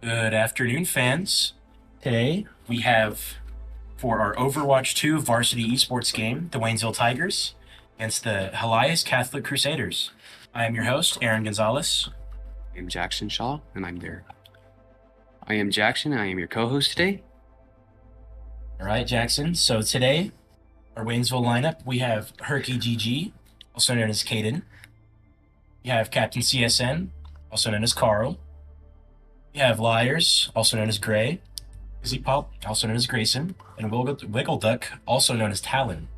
Good afternoon, fans. Today we have for our Overwatch 2 varsity esports game, the Waynesville Tigers against the Helias Catholic Crusaders. I am your host, Aaron Gonzalez. I am Jackson Shaw, and I'm there. I am Jackson, and I am your co-host today. All right, Jackson. So today, our Waynesville lineup, we have Herky GG, also known as Caden. We have Captain CSN, also known as Carl. We have Liars, also known as Gray. Izzy Pop, also known as Grayson. And Wiggle Duck, also known as Talon.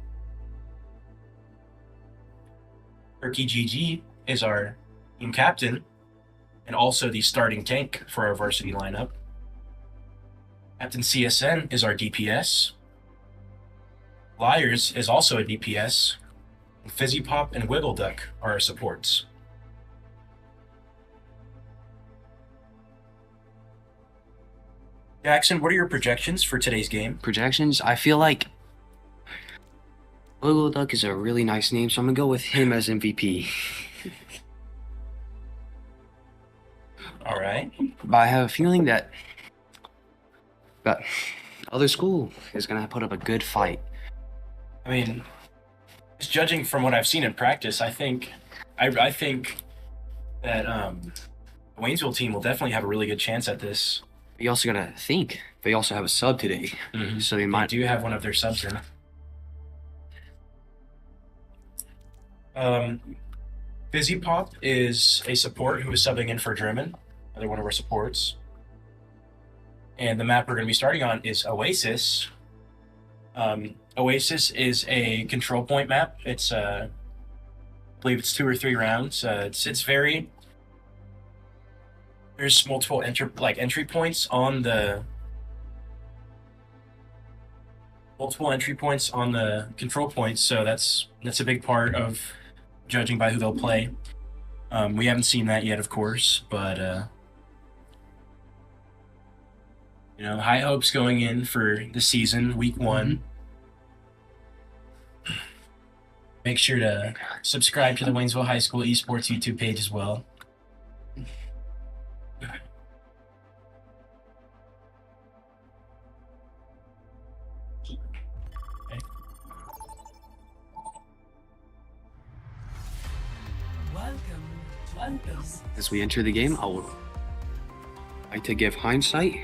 Herky GG is our team captain and also the starting tank for our varsity lineup. Captain CSN is our DPS. Liars is also a DPS. And Fizzy Pop and Wiggle Duck are our supports. Jackson, what are your projections for today's game? Projections, I feel like Wiggle Duck is a really nice name, so I'm going to go with him as MVP. All right. But I have a feeling that other school is going to put up a good fight. I mean, just judging from what I've seen in practice, I think that the Waynesville team will definitely have a really good chance at this. You also got to think, they also have a sub today, so they might... They do have one of their subs in. Fizzy Pop is a support who is subbing in for German, another one of our supports. And the map we're going to be starting on is Oasis. Oasis is a control point map. It's, I believe it's 2 or 3 rounds. It's very... There's multiple entry points on the control points, so that's a big part of judging by who they'll play. We haven't seen that yet, of course, but high hopes going in for the season, week 1. Make sure to subscribe to the Waynesville High School Esports YouTube page as well. As we enter the game, I would like to give hindsight.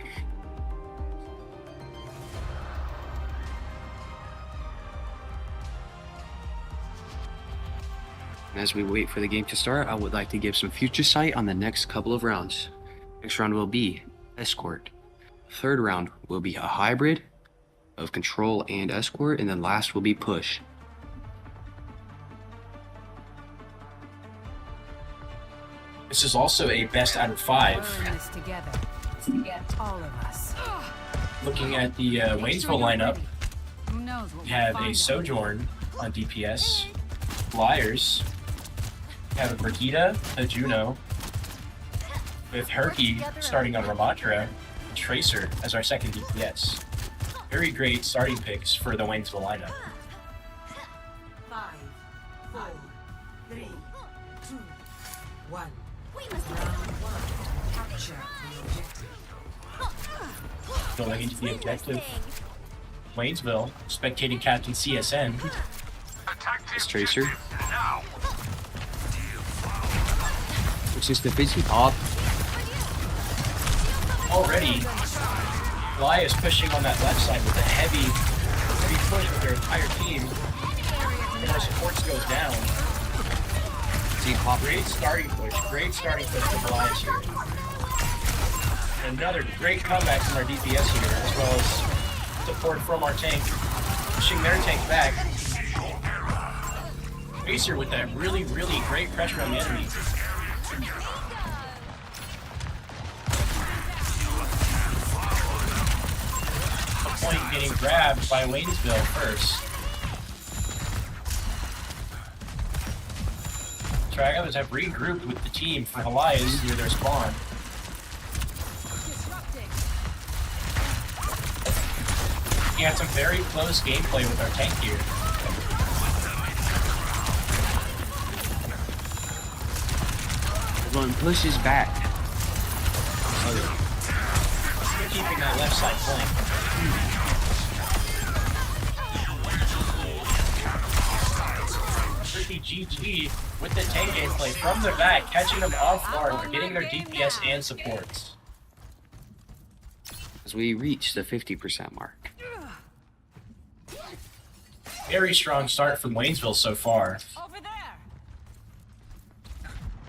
And as we wait for the game to start, I would like to give some future sight on the next couple of rounds. Next round will be Escort. Third round will be a hybrid of Control and Escort, and then last will be Push. This is also a best out of 5. All of us. Looking at the Waynesville lineup, we have a Sojourn on DPS, Liars, we have a Brigida, a Juno, with Herky starting on Ramatra, and Tracer as our second DPS. Very great starting picks for the Waynesville lineup. 5, 4, 3, 2, 1. Going into the objective, Waynesville, spectating Captain CSN. This Tracer. Which is the Fizzy Pop. Already, Elias pushing on that left side with a heavy push with their entire team. And our supports goes down. Great starting push from Elias here. And another great comeback from our DPS here, as well as support from our tank, pushing their tank back. Racer with that really, really great pressure on the enemy. A point getting grabbed by Waynesville first. Others have regrouped with the team for Helias near their spawn. We had some very close gameplay with our tank here. Everyone pushes back. keeping that left side flank. Pretty GG with the tank gameplay from the back, catching them off guard. They're getting their DPS and supports. As we reach the 50% mark. Very strong start from Waynesville so far. Over there.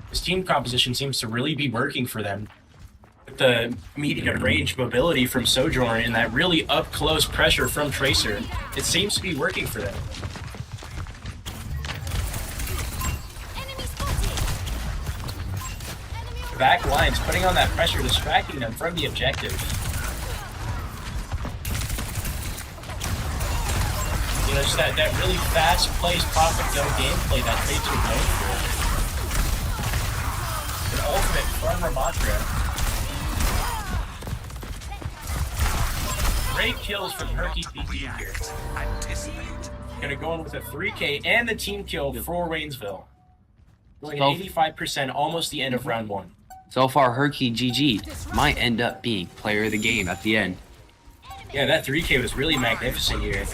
This team composition seems to really be working for them. With the medium range mobility from Sojourn and that really up close pressure from Tracer, it seems to be working for them. The back lines putting on that pressure, distracting them from the objective. You know, just that really fast-paced profit zone gameplay that Tracer known for. An ultimate from Ramatra. Great kills from Herky PG here. Gonna go in with a 3K and the team kill for Waynesville. Going at 85%, almost the end of round 1. So far, Herky GG might end up being player of the game at the end. Yeah, that 3K was really magnificent here.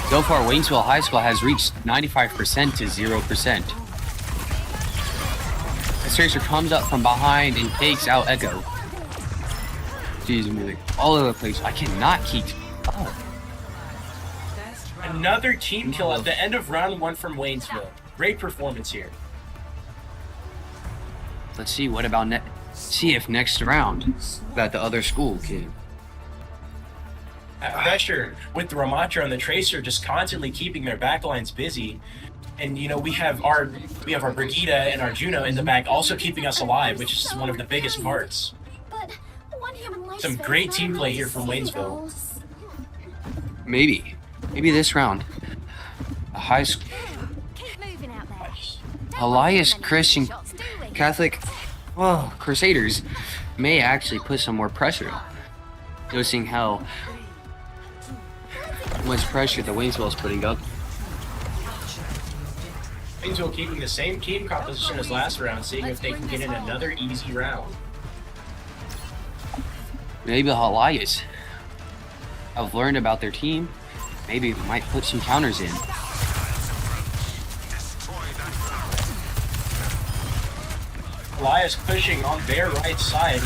So far, Waynesville High School has reached 95% to 0%. As Tracer comes up from behind and takes out Echo. Jeez, I'm really all over the place. I cannot keep. Oh. Another team kill at the end of round 1 from Waynesville. Great performance here. Let's see what about see if next round that the other school can. That pressure with the Ramatra and the Tracer just constantly keeping their backlines busy. And you know, we have our Brigida and our Juno in the back also keeping us alive, which is one of the biggest parts. Some great team play here from Waynesville. Maybe this round, a high school. Helias Christian Catholic Crusaders may actually put some more pressure on. Noticing how much pressure the Waynesville is putting up. Waynesville keeping the same team composition as last round, seeing if they can get in another easy round. Maybe Helias have learned about their team. Maybe might put some counters in. Helias pushing on their right side,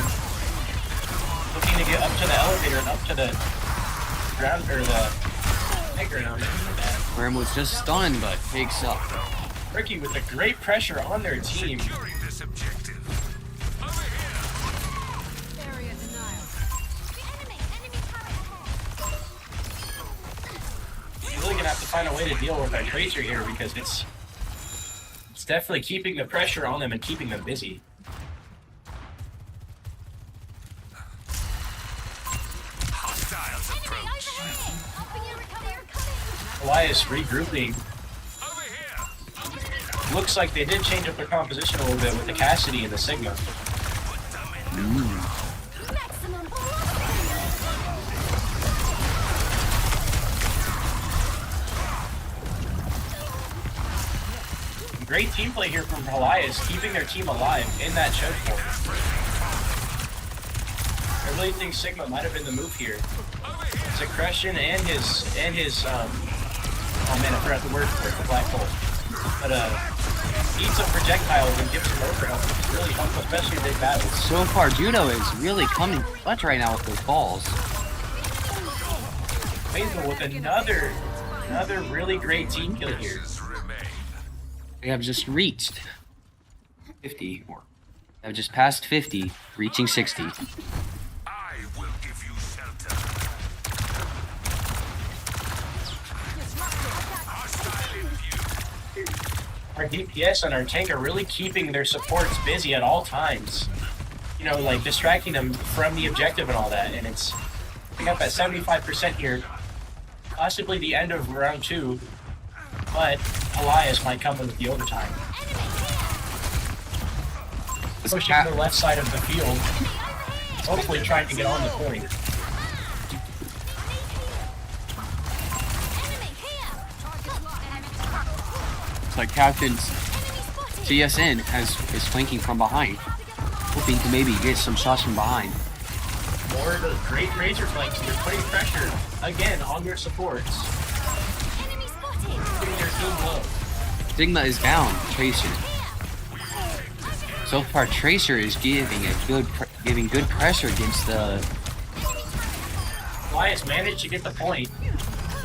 looking to get up to the elevator and up to the ground or the playground. Grim was just stunned, but takes up. Ricky with the great pressure on their team. You're really gonna have to find a way to deal with our Tracer here because it's definitely keeping the pressure on them and keeping them busy. Helias regrouping. Looks like they did change up their composition a little bit with the Cassidy and the Sigma. Great team play here from Helias, keeping their team alive in that choke point. I really think Sigma might have been the move here. Secretion and his oh man, I forgot the word for it, the black hole. But eat some projectiles and give some overhelp. It's really helpful, especially in big battles. So far, Judo is really coming clutch right now with those balls. Waynesville with another really great team kill here. They have just reached 50, or have just passed 50, reaching 60. I will give you shelter. Our DPS and our tank are really keeping their supports busy at all times. You know, like distracting them from the objective and all that. And it's picking up at 75% here. Possibly the end of round 2. But Helias might come in with the overtime. Pushing to the left side of the field. Hopefully trying to get on the point. It's like Captain's CSN is flanking from behind, hoping to maybe get some shots from behind. more of those great Razor flanks. They're putting pressure again on their supports. Putting their team low. Sigma is down. Tracer. So far, Tracer is giving good pressure against the. Helias managed to get the point.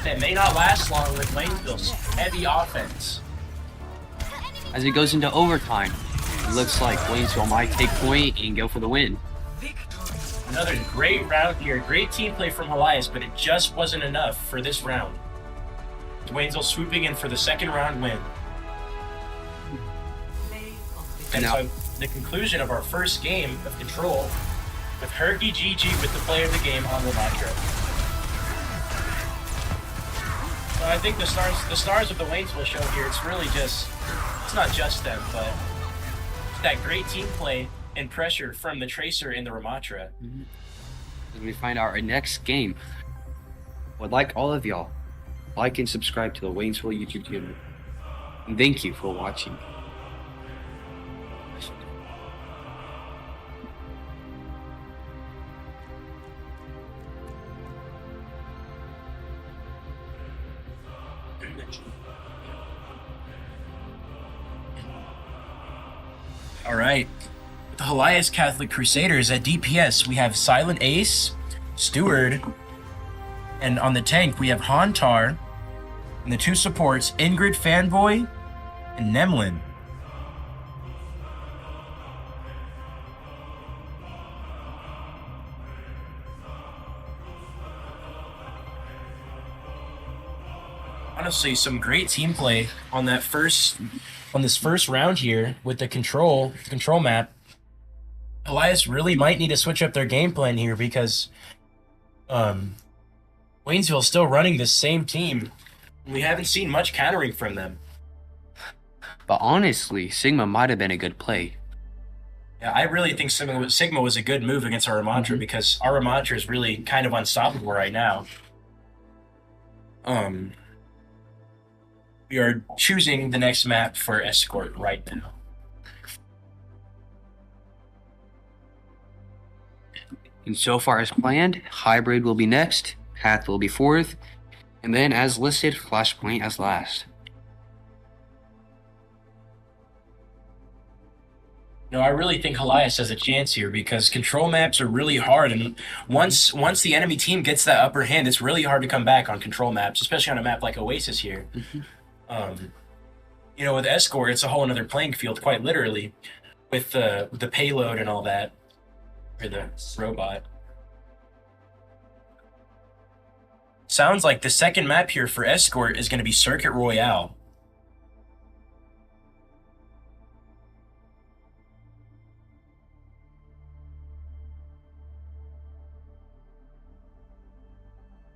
That may not last long with Waynesville's heavy offense. As it goes into overtime, it looks like Waynesville might take point and go for the win. Another great round here. Great team play from Helias, but it just wasn't enough for this round. Waynesville swooping in for the second round win. And so the conclusion of our first game of Control with Herky GG with the player of the game on Lamatra. So I think the stars of the Waynesville show here, it's really just, it's not just them, but that great team play and pressure from the Tracer and the Ramatra. As we find our next game, would like all of y'all like and subscribe to the Waynesville YouTube channel. And thank you for watching. All right. With the Helias Catholic Crusaders at DPS, we have Silent Ace, Steward, and on the tank, we have Hantar, and the two supports, Ingrid Fanboy and Nemlin. Honestly, some great team play on this first round here with the control map. Helias really might need to switch up their game plan here because Waynesville's still running the same team. We haven't seen much countering from them. But honestly, Sigma might have been a good play. Yeah, I really think Sigma was a good move against our Ramatra because our Ramatra is really kind of unstoppable right now. We are choosing the next map for Escort right now. And so far as planned, Hybrid will be next, Path will be fourth, and then as listed, Flashpoint as last. No, I really think Helias has a chance here because control maps are really hard, and once the enemy team gets that upper hand, it's really hard to come back on control maps, especially on a map like Oasis here. You know, with Escort, it's a whole another playing field, quite literally, with the payload and all that, or the robot. Sounds like the second map here for Escort is going to be Circuit Royale.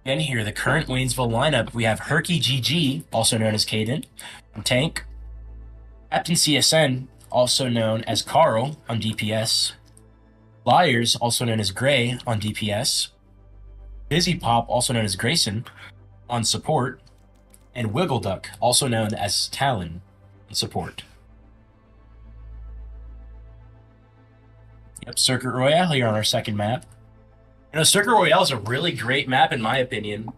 Again here, the current Waynesville lineup, we have Herky GG, also known as Caden, on tank. Captain CSN, also known as Carl, on DPS. Liars, also known as Gray, on DPS. Busy Pop, also known as Grayson, on support. And Wiggle Duck, also known as Talon, on support. Yep, Circuit Royale here on our second map. You know, Circuit Royale is a really great map in my opinion.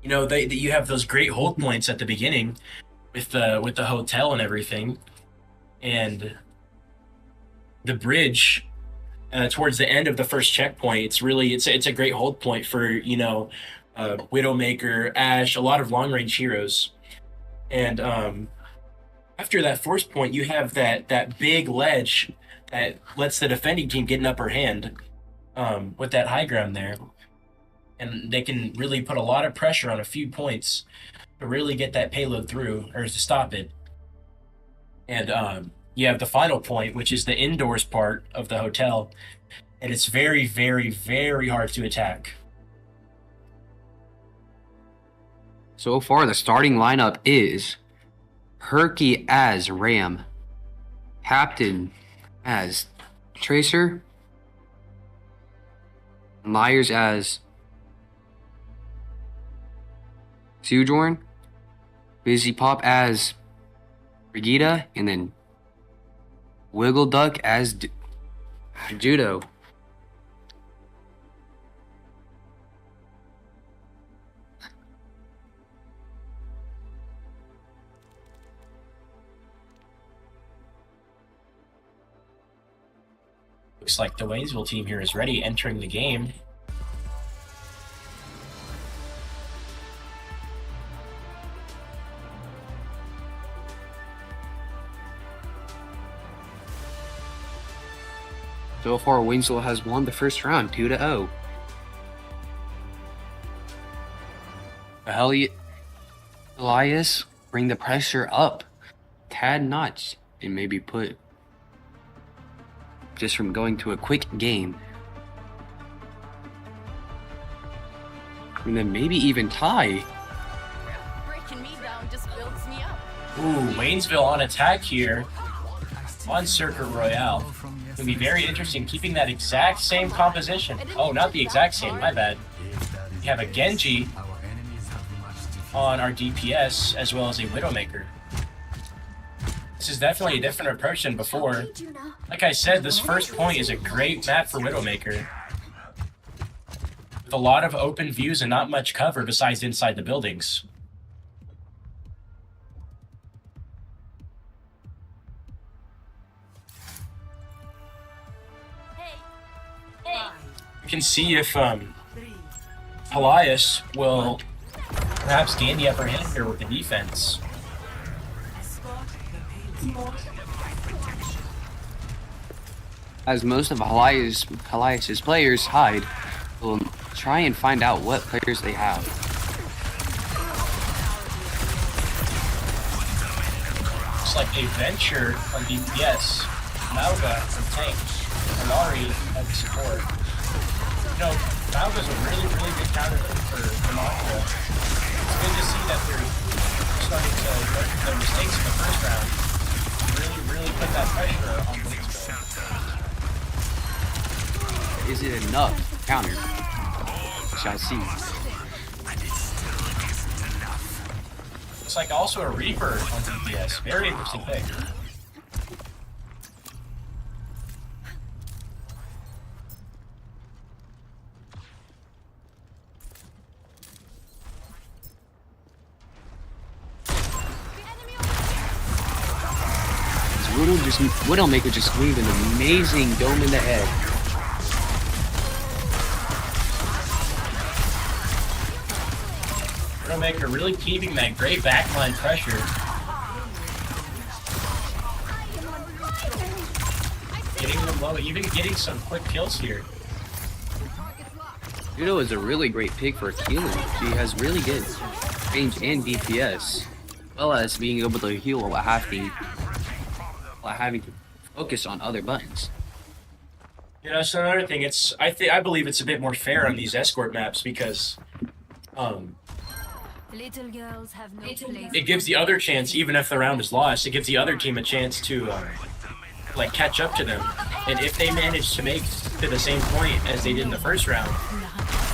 You know, you have those great hold points at the beginning with the hotel and everything, and the bridge towards the end of the first checkpoint. It's a great hold point for, you know, Widowmaker, Ashe, a lot of long range heroes. And after that force point, you have that big ledge that lets the defending team get an upper hand. With that high ground there, and they can really put a lot of pressure on a few points to really get that payload through, or to stop it. And you have the final point, which is the indoors part of the hotel, and it's very, very, very hard to attack. So far, the starting lineup is Herky as Ram, Captain as Tracer, Liars as Sojourn, Busy Pop as Brigida, and then Wiggle Duck as Judo. Looks like the Waynesville team here is ready, entering the game. So far, Waynesville has won the first round 2-0. Helias bring the pressure up tad notch and maybe put just from going to a quick game. And then maybe even tie. Breaking me down just builds me up. Ooh, Waynesville on attack here on Circuit Royale. It'll be very interesting keeping that exact same composition. Oh, not the exact same, my bad. We have a Genji on our DPS as well as a Widowmaker. This is definitely a different approach than before. Like I said, this first point is a great map for Widowmaker. With a lot of open views and not much cover besides inside the buildings. You can see if Helias will perhaps gain the upper hand here with the defense. As most of Helias's players hide, we'll try and find out what players they have. Looks like a Venture on DPS, Mauga from tank, Minari at support. You know, Mauga's a really good counter for Mauga. It's good to see that they're starting to learn from their mistakes in the first round. Really put that pressure on Waynesville. Is it enough to counter? We shall see. Looks like also a Reaper on DPS. Very interesting pick. Widowmaker just leave an amazing dome in the head. Widowmaker really keeping that great backline pressure. Getting them low, even getting some quick kills here. Widow is a really great pick for healing. She has really good range and DPS, as well as being able to heal while having to focus on other buttons. You know, so another thing, I believe it's a bit more fair on these escort maps because Little girls have no place. it gives the other chance, even if the round is lost, it gives the other team a chance to like catch up to them. And if they manage to make to the same point as they did in the first round,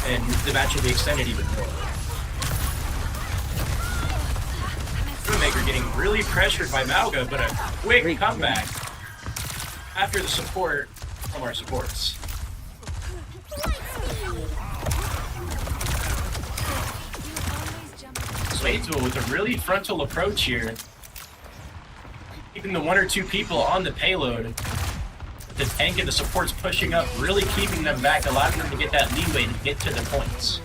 and the match will be extended even more. Widowmaker getting really pressured by Mauga, but a quick comeback after the support from our supports. Waynesville with a really frontal approach here, keeping the one or two people on the payload. The tank and the supports pushing up, really keeping them back, allowing them to get that leeway to get to the points.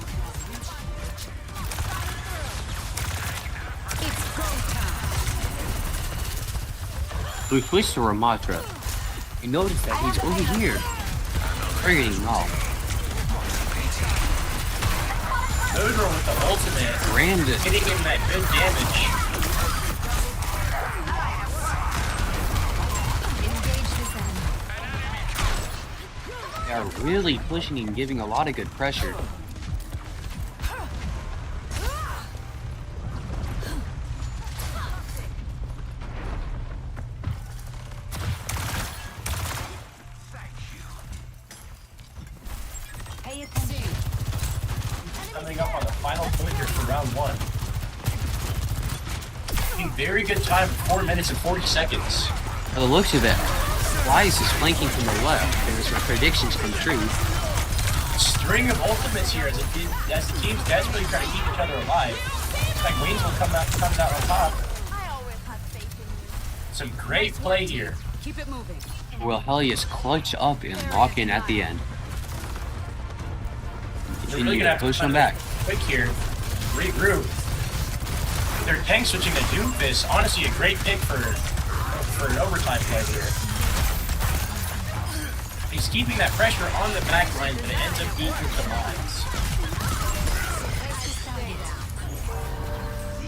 We switch to Ramatra. We notice that he's over here, targeting all. Odor with the ultimate, Rammed it. hitting him that good damage. They are really pushing and giving a lot of good pressure. Coming up on the final point here for round one. Taking very good time, 4 minutes and 40 seconds. By the looks of it, Helias is flanking from the left, and his predictions come true. String of ultimates here as the teams desperately try to keep each other alive. Looks like Waynesville comes out on top. I always have faith in you. Some great play here. Keep it moving. Will Helias clutch up and lock in at the end? They're really gonna have to push find them a back. quick here. Regroup. Their tank switching to Doomfist. Honestly, a great pick for an overtime play here. He's keeping that pressure on the back line, but it ends up eating the lines.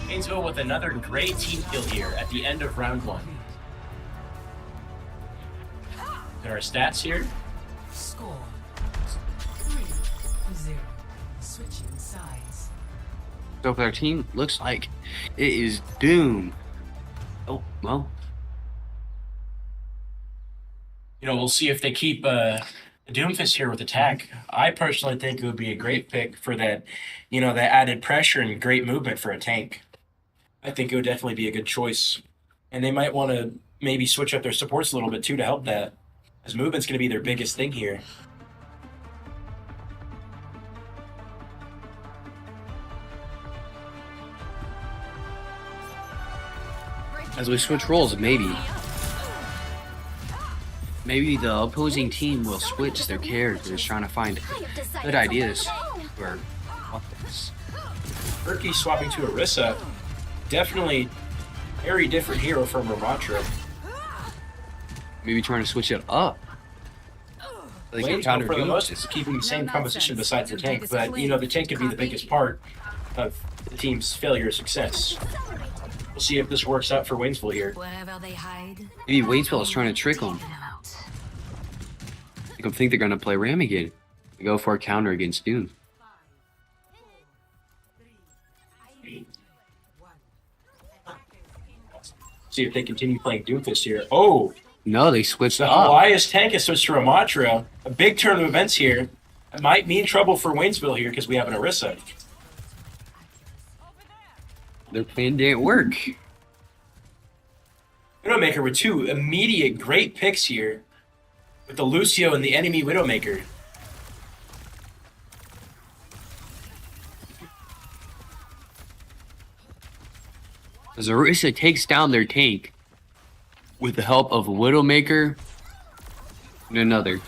Waynesville with another great team kill here at the end of round 1. There are stats here. Score 3-0. Switching sides. So for our team, looks like it is Doom. Oh, well. You know, we'll see if they keep Doomfist here with attack. I personally think it would be a great pick for that, you know, that added pressure and great movement for a tank. I think it would definitely be a good choice. And they might want to maybe switch up their supports a little bit too to help that, as movement's going to be their biggest thing here. As we switch roles, maybe the opposing team will switch their characters, trying to find good ideas for offense. Berkey swapping to Orisa. Definitely very different hero from Ramatra. Maybe trying to switch it up. They can Waynesville, counter for the Doom. most, is keeping the same composition besides the tank, but you know, the tank could be the biggest part of the team's failure or success. We'll see if this works out for Waynesville here. Wherever they hide, Maybe Waynesville is trying to trick them. Make them think they're going to play Ram again. They go for a counter against Doom. See if they continue playing Doomfist here. Oh, No, they switched the up. Helias tank has switched to Ramatra. A big turn of events here. It might mean trouble for Waynesville here because we have an Orisa. Their plan didn't work. Widowmaker with 2 immediate great picks here with the Lucio and the enemy Widowmaker. As Orisa takes down their tank with the help of Widowmaker and another.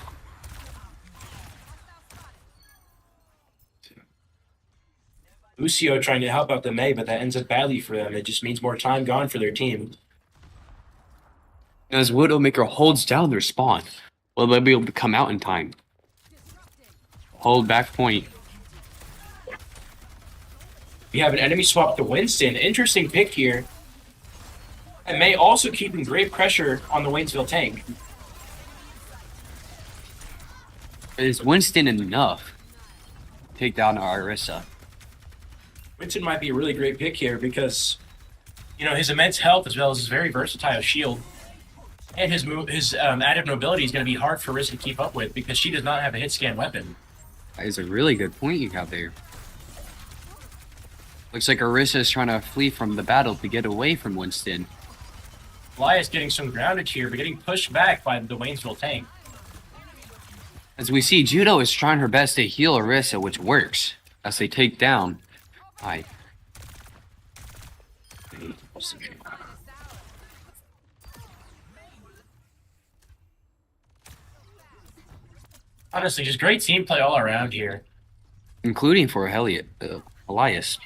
Lucio trying to help out the Mei, but that ends up badly for them. It just means more time gone for their team. As Widowmaker holds down their spawn, will they be able to come out in time? Hold back point. We have an enemy swap to Winston. Interesting pick here. And Mei also keeping great pressure on the Waynesville tank. Is Winston enough to take down Orisa? Winston might be a really great pick here because, you know, his immense health as well as his very versatile shield and his additive mobility is going to be hard for Orisa to keep up with because she does not have a hit scan weapon. That is a really good point you have there. Looks like Orisa is trying to flee from the battle to get away from Winston. Helias getting some groundage here, but getting pushed back by the Waynesville tank. As we see, Judo is trying her best to heal Orisa, which works, as they take down. Honestly, just great team play all around here. Including for Helias.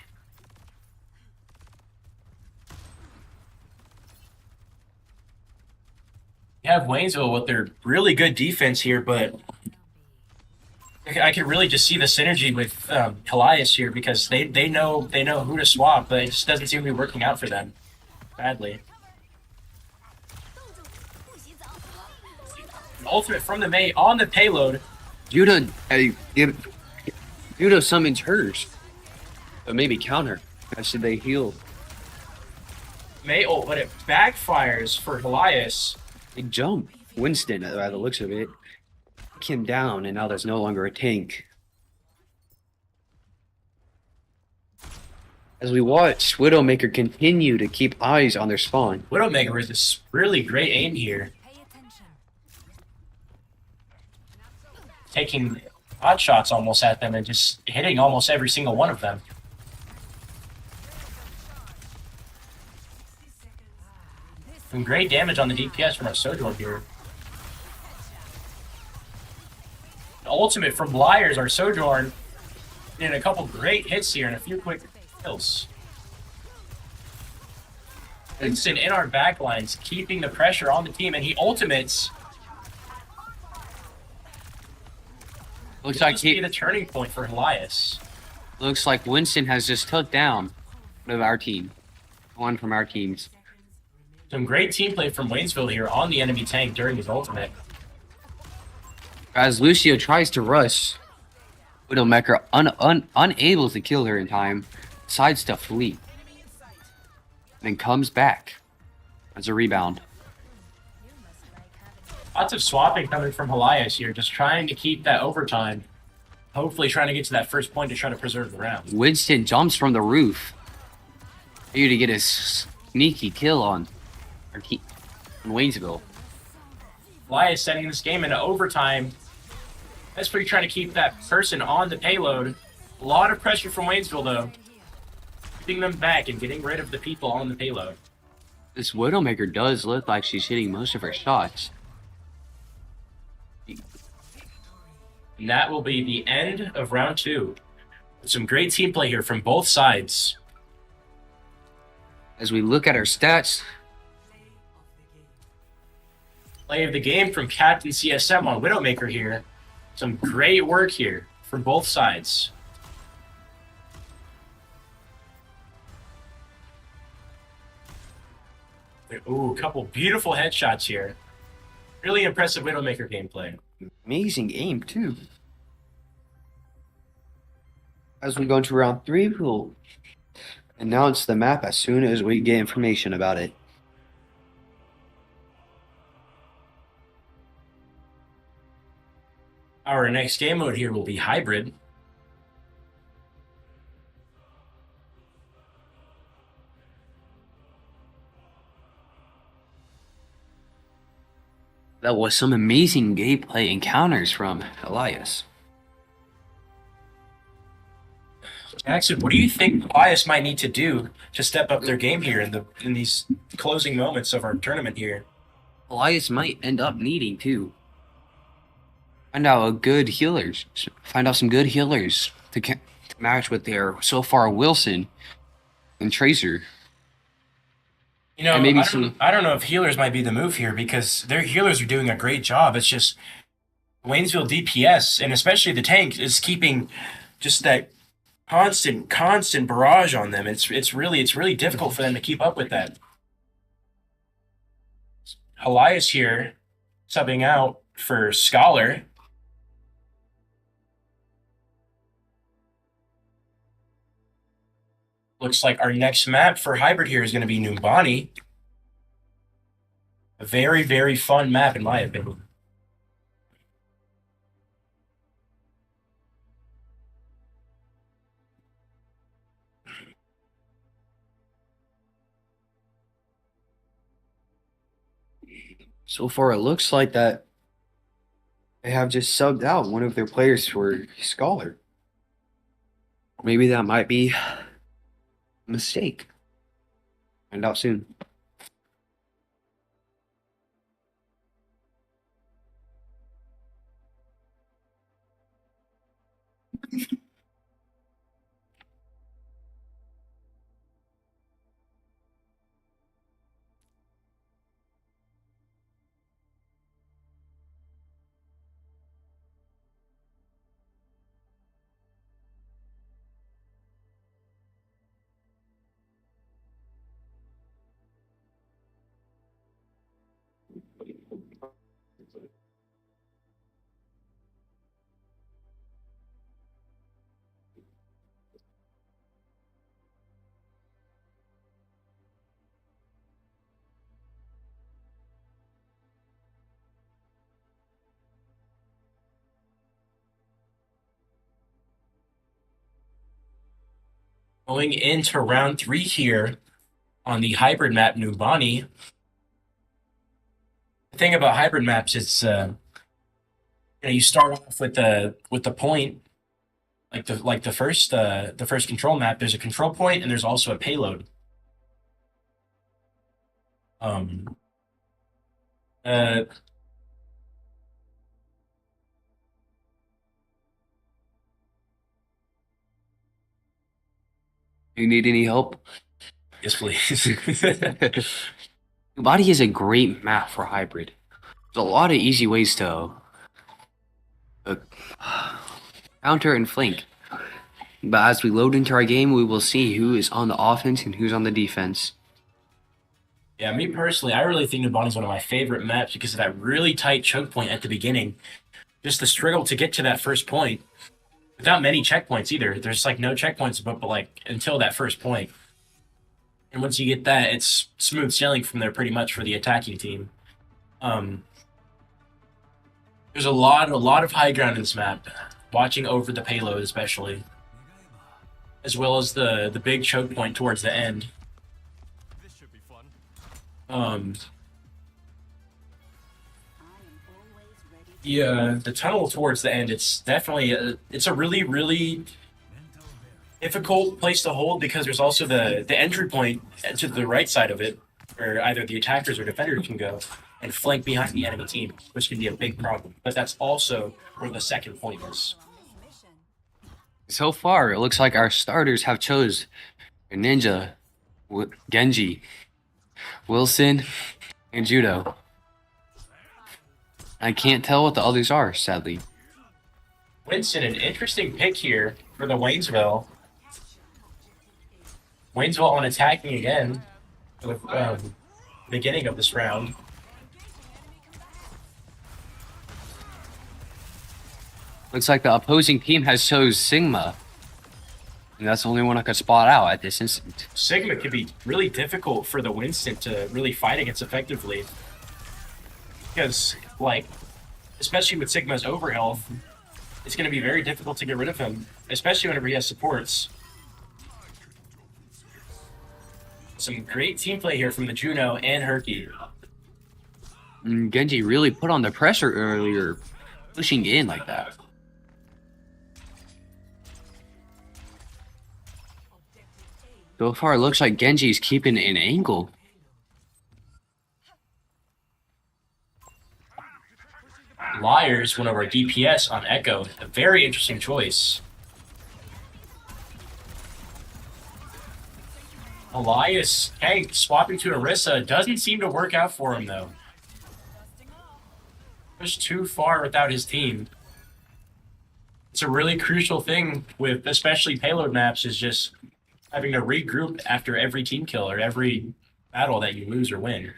You have Waynesville with their really good defense here, but I can really just see the synergy with Helias here because they know who to swap, but it just doesn't seem to be working out for them badly. Ultimate from the Mei on the payload. Judo summons hers, but maybe counter. Should they heal? Mei ult, but it backfires for Helias. Big jump. Winston, by the looks of it, took him down, and now there's no longer a tank. As we watch Widowmaker continue to keep eyes on their spawn. Widowmaker with this really great aim here. Taking hot shots almost at them and just hitting almost every single one of them. Some great damage on the DPS from our Sojourn here. ultimate from Liars, our Sojourn, and a couple great hits here and a few quick kills. Winston in our backlines, keeping the pressure on the team, and he ultimates. Looks like Be the turning point for Helias. Looks like Winston has just took down one of our team. One from our teams. Some great team play from Waynesville here on the enemy tank during his ultimate. As Lucio tries to rush, Widowmaker unable to kill her in time, decides to flee. Then comes back as a rebound. Lots of swapping coming from Helias here, just trying to keep that overtime. Hopefully trying to get to that first point to try to preserve the round. Winston jumps from the roof. Here to get a sneaky kill on our team in Waynesville. Helias sending this game into overtime. That's pretty trying to keep that person on the payload. A lot of pressure from Waynesville though. Keeping them back and getting rid of the people on the payload. This Widowmaker does look like she's hitting most of her shots. And that will be the end of round 2. Some great team play here from both sides. As we look at our stats, Play of the game from Captain CSM on Widowmaker here. Some great work here from both sides. Ooh, a couple beautiful headshots here. Really impressive Widowmaker gameplay. amazing aim too. As we go into round 3, we'll announce the map as soon as we get information about it. Our next game mode here will be hybrid. That was some amazing gameplay encounters from Helias. Jackson, what do you think Helias might need to do to step up their game here in these closing moments of our tournament here? Helias might end up needing to find out some good healers to match with their so far Wilson and Tracer. You know, And maybe I don't know if healers might be the move here because their healers are doing a great job. It's just Waynesville DPS and especially the tank is keeping just that constant barrage on them. It's really difficult for them to keep up with that. Helias here subbing out for Scholar. Looks like our next map for hybrid here is going to be Numbani. A very fun map in my opinion. So far, it looks like that they have just subbed out one of their players for Scholar. Maybe that might be a mistake. Find out soon. Going into round 3 here on the hybrid map Numbani. The thing about hybrid maps is you start off with the point like the first control map. There's a control point and there's also a payload. You need any help? Yes, please. Body is a great map for hybrid. There's a lot of easy ways to uh, counter and flank. But as we load into our game, we will see who is on the offense and who's on the defense. Yeah, me personally, I really think Nabani is one of my favorite maps because of that really tight choke point at the beginning. Just the struggle to get to that first point without many checkpoints either. There's like no checkpoints, but like until that first point. And once you get that, it's smooth sailing from there pretty much for the attacking team. There's a lot of high ground in this map, watching over the payload especially, as well as the big choke point towards the end. Yeah, the tunnel towards the end, it's definitely it's a really difficult place to hold because there's also the entry point to the right side of it, where either the attackers or defenders can go and flank behind the enemy team, which can be a big problem. But that's also where the second point is. So far, it looks like our starters have chose Ninja, Genji, Wilson, and Judo. I can't tell what the others are, sadly. Winston, an interesting pick here for the Waynesville. Waynesville on attacking again for the beginning of this round. Looks like the opposing team has chose Sigma. And that's the only one I could spot out at this instant. Sigma could be really difficult for the Winston to really fight against effectively. Because, like, especially with Sigma's overhealth, it's going to be very difficult to get rid of him, especially whenever he has supports. Some great team play here from the Juno and Herky. Genji really put on the pressure earlier, pushing in like that. So far, it looks like Genji's keeping an angle. Liars, one of our DPS on Echo. A very interesting choice. Helias tank swapping to Orisa doesn't seem to work out for him though. Pushed too far without his team. It's a really crucial thing with especially payload maps is just having to regroup after every team kill or every battle that you lose or win.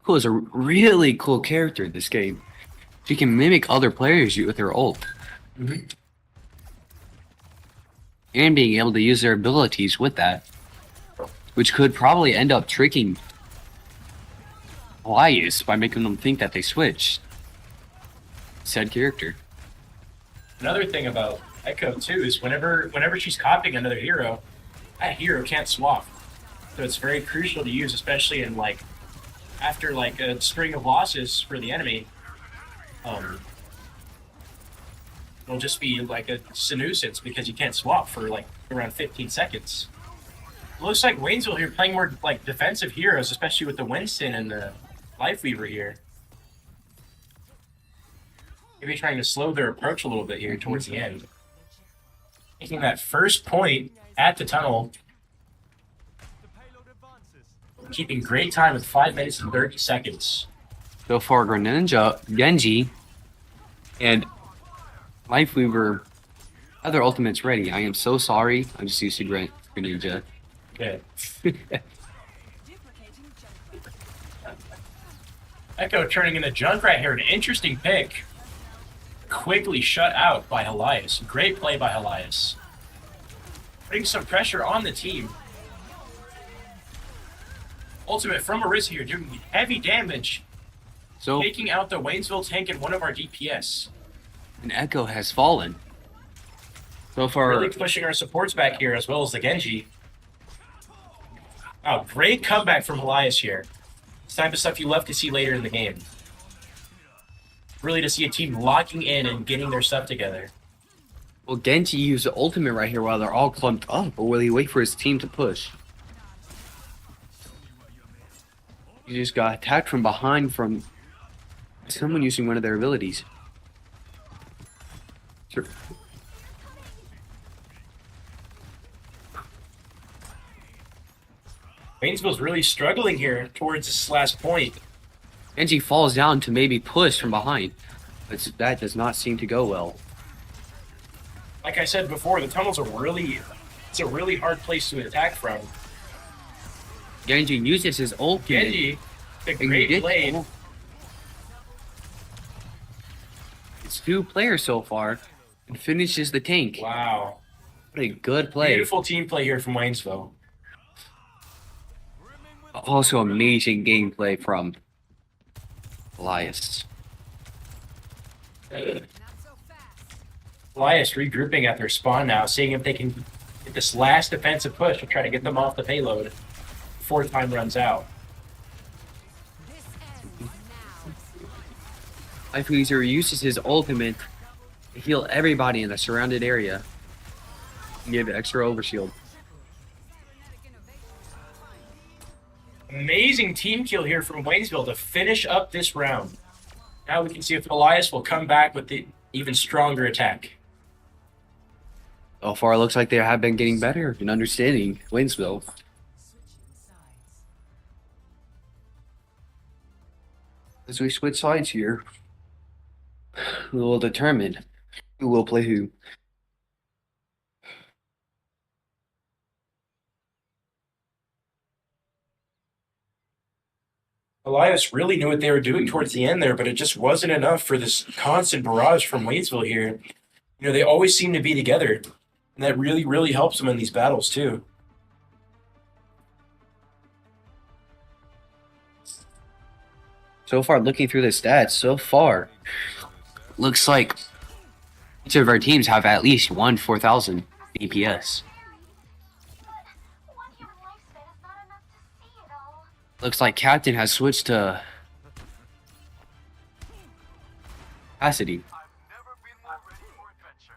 Cool is a really cool character in this game. She can mimic other players with her ult. Mm-hmm. And being able to use their abilities with that. Which could probably end up tricking Helias by making them think that they switched said character. Another thing about Echo too is whenever she's copying another hero, that hero can't swap. So it's very crucial to use, especially in like after like a string of losses for the enemy. It'll just be like a nuisance because you can't swap for like around 15 seconds. It looks like Waynesville here playing more like defensive heroes, especially with the Winston and the Lifeweaver here. Maybe trying to slow their approach a little bit here towards the end. Taking that first point at the tunnel. Keeping great time with 5 minutes and 30 seconds. So far, Greninja, Genji, and Lifeweaver have their ultimates ready. I am so sorry. I'm just used to Greninja. Okay. Echo turning into Junkrat here. An interesting pick. Quickly shut out by Helias. Great play by Helias. Putting some pressure on the team. Ultimate from Orisa here doing heavy damage. So, Taking out the Waynesville tank and one of our DPS. an Echo has fallen. So far, Really pushing our supports back here as well as the Genji. Oh, great comeback from Helias here. It's the type of stuff you love to see later in the game. Really to see a team locking in and getting their stuff together. well, Genji used the ultimate right here while they're all clumped up, or will he wait for his team to push? He just got attacked from behind from someone using one of their abilities. Sure. Waynesville's really struggling here towards this last point. Genji falls down to maybe push from behind, but that does not seem to go well. Like I said before, the tunnels are it's a really hard place to attack from. Genji uses his ult. Genji, a great blade. It's 2 players so far and finishes the tank. Wow. What a good play. Beautiful team play here from Waynesville. Also amazing gameplay from Helias. Helias regrouping at their spawn now, seeing if they can get this last defensive push to try to get them off the payload before time runs out. Life User uses his ultimate to heal everybody in the surrounded area and give extra overshield. Amazing team kill here from Waynesville to finish up this round. Now we can see if Helias will come back with the even stronger attack. So far, it looks like they have been getting better in understanding Waynesville. As we switch sides here, we will determine who will play who. Helias really knew what they were doing towards the end there, but it just wasn't enough for this constant barrage from Waynesville here. You know, they always seem to be together, and that really, really helps them in these battles too. So far, looking through the stats, looks like each of our teams have at least one 4,000 DPS. Looks like Captain has switched to Cassidy.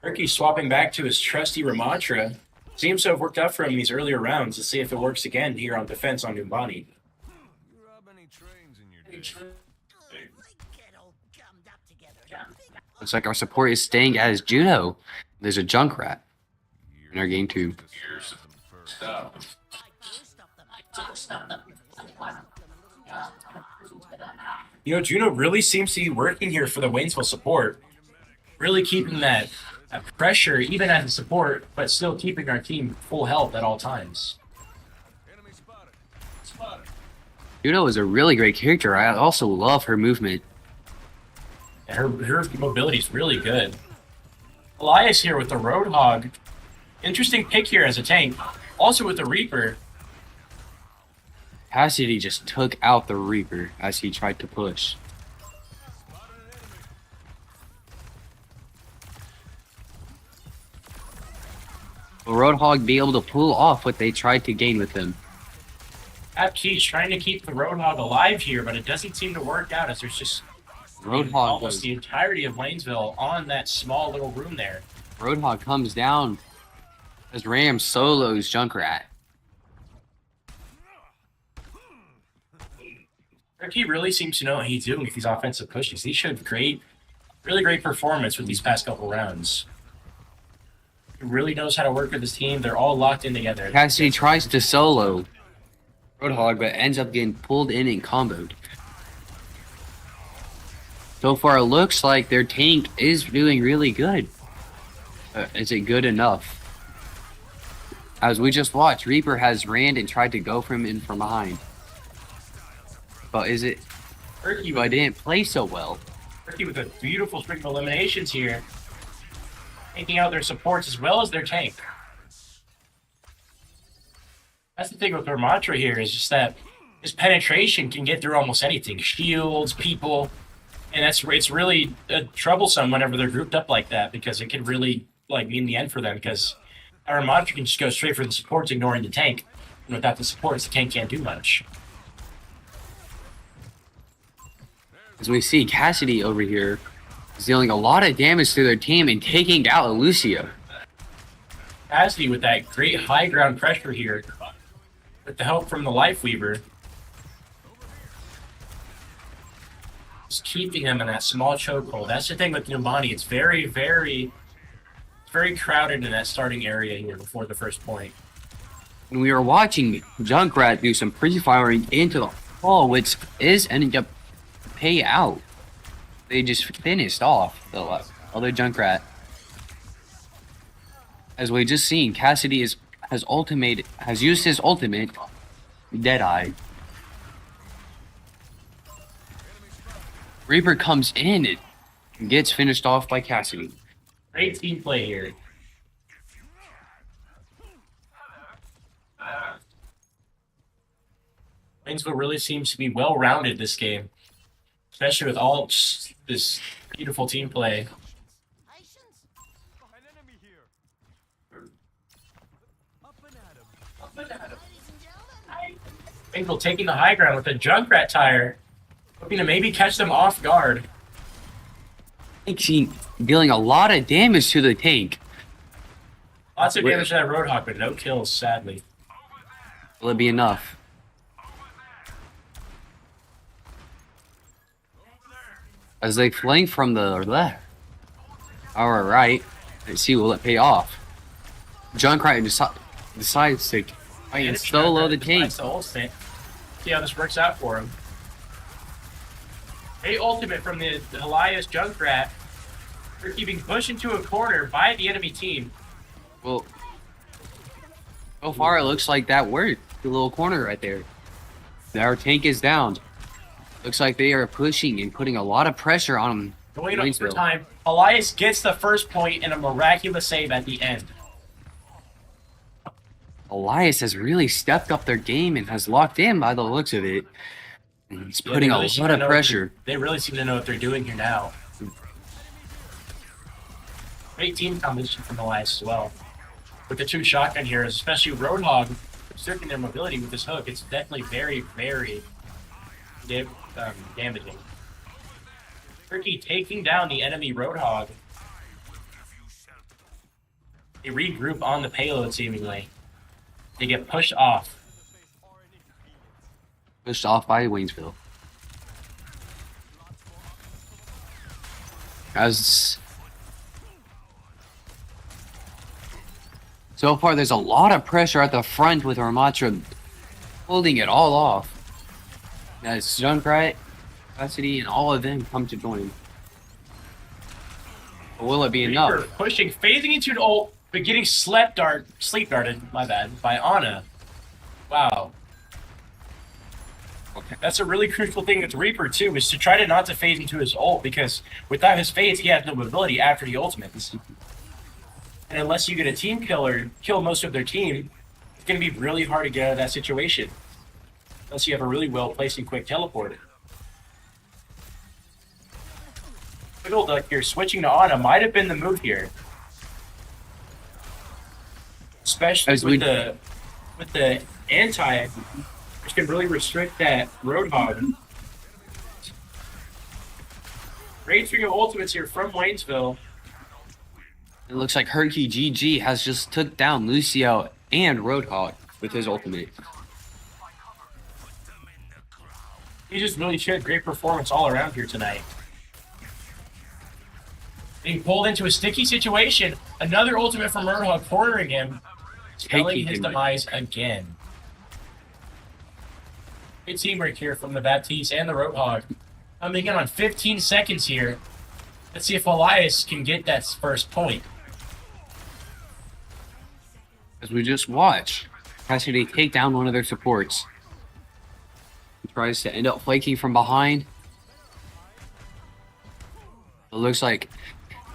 Turkey swapping back to his trusty Ramatra. Seems to have worked out for him in these earlier rounds. Let's see if it works again here on defense on Numbani. Looks like our support is staying as Juno. There's a Junkrat in our game too. You know, Juno really seems to be working here for the Waynesville support. Really keeping that pressure, even as a support, but still keeping our team full health at all times. Juno is a really great character. I also love her movement. Her mobility is really good. Helias here with the Roadhog. Interesting pick here as a tank. Also with the Reaper. Cassidy just took out the Reaper as he tried to push. Will Roadhog be able to pull off what they tried to gain with him? He's trying to keep the Roadhog alive here, but it doesn't seem to work out as there's just Roadhog almost the entirety of Waynesville on that small little room there. Roadhog comes down as Ram solos Junkrat. Ricky really seems to know what he's doing with these offensive pushes. He showed really great performance with these past couple rounds. He really knows how to work with his team. They're all locked in together. Cassidy tries to solo Roadhog, but ends up getting pulled in and comboed. So far, it looks like their tank is doing really good. Is it good enough? As we just watched, Reaper has ran and tried to go from in from behind. But is it? Turkey, I didn't play so well. Turkey with a beautiful string of eliminations here. Taking out their supports as well as their tank. That's the thing with Ramatra here, is just that his penetration can get through almost anything. Shields, people. And it's really troublesome whenever they're grouped up like that, because it could really mean the end for them, because our Ramatra can just go straight for the supports, ignoring the tank. And without the supports, the tank can't do much. As we see, Cassidy over here is dealing a lot of damage to their team and taking out Lucia. Cassidy with that great high ground pressure here, with the help from the Life Weaver. Just keeping them in that small chokehold. That's the thing with Numbani. It's very crowded in that starting area here before the first point. And we are watching Junkrat do some pre-firing into the wall, which is ending up pay out. They just finished off the other Junkrat. As we just seen, Cassidy has used his ultimate, Deadeye. Reaper comes in and gets finished off by Cassidy. Great team play here. Waynesville really seems to be well-rounded this game, especially with all this beautiful team play. Waynesville taking the high ground with a Junkrat tire, hoping to maybe catch them off guard. Dealing a lot of damage to the tank. Lots of damage to that Roadhog, but no kills, sadly. Will it be enough? As they flank from the left. Our right. Let's see, will it pay off? Junkrat decides to solo the tank. See how this works out for him. A ultimate from the Helias Junkrat. They're keeping pushed into a corner by the enemy team. Well, so far it looks like that worked. The little corner right there. Our tank is down. Looks like they are pushing and putting a lot of pressure on them. Going up for time. Helias gets the first point and a miraculous save at the end. Helias has really stepped up their game and has locked in by the looks of it. And it's putting a lot of pressure. They really seem to know what they're doing here now. Great team combination from Helias as well. With the two shotgun here, especially Roadhog, restricting their mobility with this hook, it's definitely very, very damaging. Turkey taking down the enemy Roadhog. They regroup on the payload, seemingly. They get pushed off. Pushed off by Waynesville. As so far, there's a lot of pressure at the front with Ramatra holding it all off. As Junkrat, Cassidy, and all of them come to join. But will it be enough? Pushing, phasing into an ult, but getting sleep darted, my bad, by Ana. Wow. Okay. That's a really crucial thing with Reaper too, is to try to not to phase into his ult, because without his phase, he has no mobility after the ultimates. And unless you get a team killer, kill most of their team, it's going to be really hard to get out of that situation. Unless you have a really well-placed and quick teleport. Fiddle Duck here, switching to Ana, might have been the move here. Especially with the anti, which can really restrict that Roadhog. Great string of ultimates here from Waynesville. It looks like Herky GG has just took down Lucio and Roadhog with his ultimate. He just really showed great performance all around here tonight. Being pulled into a sticky situation. Another ultimate from Roadhog cornering him. Spelling his demise again. Good teamwork here from the Baptiste and the Roadhog. Coming in on 15 seconds here. Let's see if Helias can get that first point. As we just watch Cassidy take down one of their supports. He tries to end up flanking from behind. It looks like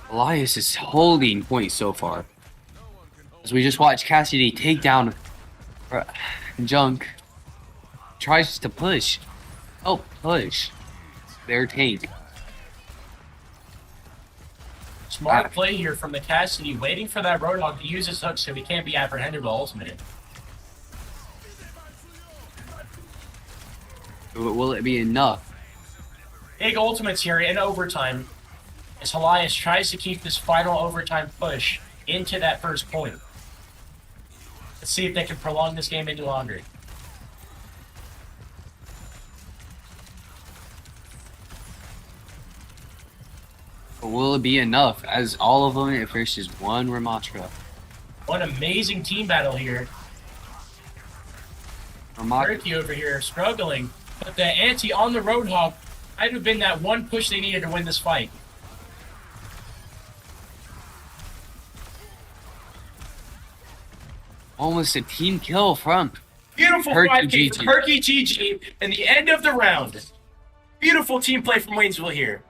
Helias is holding point so far. As we just watch Cassidy take down Junk. Tries to push. Oh, push. Their tank. Smart play here from the Cassidy, waiting for that Roadhog to use his hook so he can't be apprehended with ultimate. But will it be enough? Big ultimates here in overtime as Helias tries to keep this final overtime push into that first point. Let's see if they can prolong this game into longer. But will it be enough as all of them versus one Ramatra? What amazing team battle here. Turkey over here struggling, but the ante on the Roadhog might have been that one push they needed to win this fight. Almost a team kill from Beautiful Turkey 5K GG. from Turkey GG and the end of the round. Beautiful team play from Waynesville here.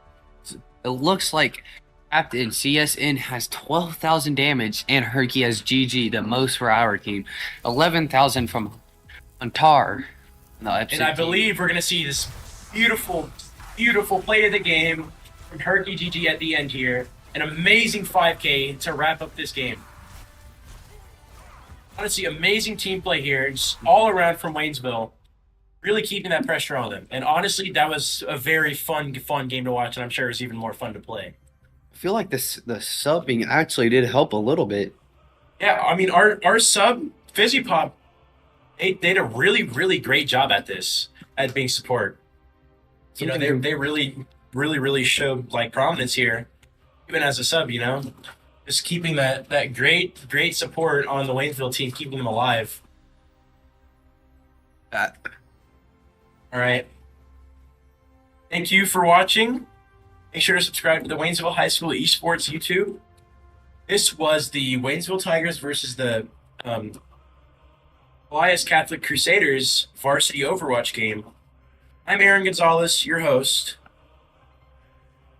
It looks like Captain CSN has 12,000 damage and Herky has GG, the most for our team. 11,000 from Antar. No, And I believe we're going to see this beautiful, beautiful play of the game from Turkey GG at the end here. An amazing 5K to wrap up this game. Honestly, amazing team play here, just all around from Waynesville, really keeping that pressure on them. And honestly, that was a very fun game to watch, and I'm sure it was even more fun to play. I feel like the subbing actually did help a little bit. Yeah, I mean, our sub, Fizzy Pop, they did a really, really great job at this, at being support. You know, they really showed, like, prominence here, even as a sub, you know? Just keeping that great support on the Waynesville team, keeping them alive. All right. Thank you for watching. Make sure to subscribe to the Waynesville High School Esports YouTube. This was the Waynesville Tigers versus the Helias Catholic Crusaders varsity Overwatch game. I'm Aaron Gonzalez, your host.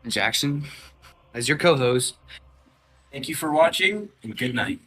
Jackson, as your co-host. Thank you for watching, and good night.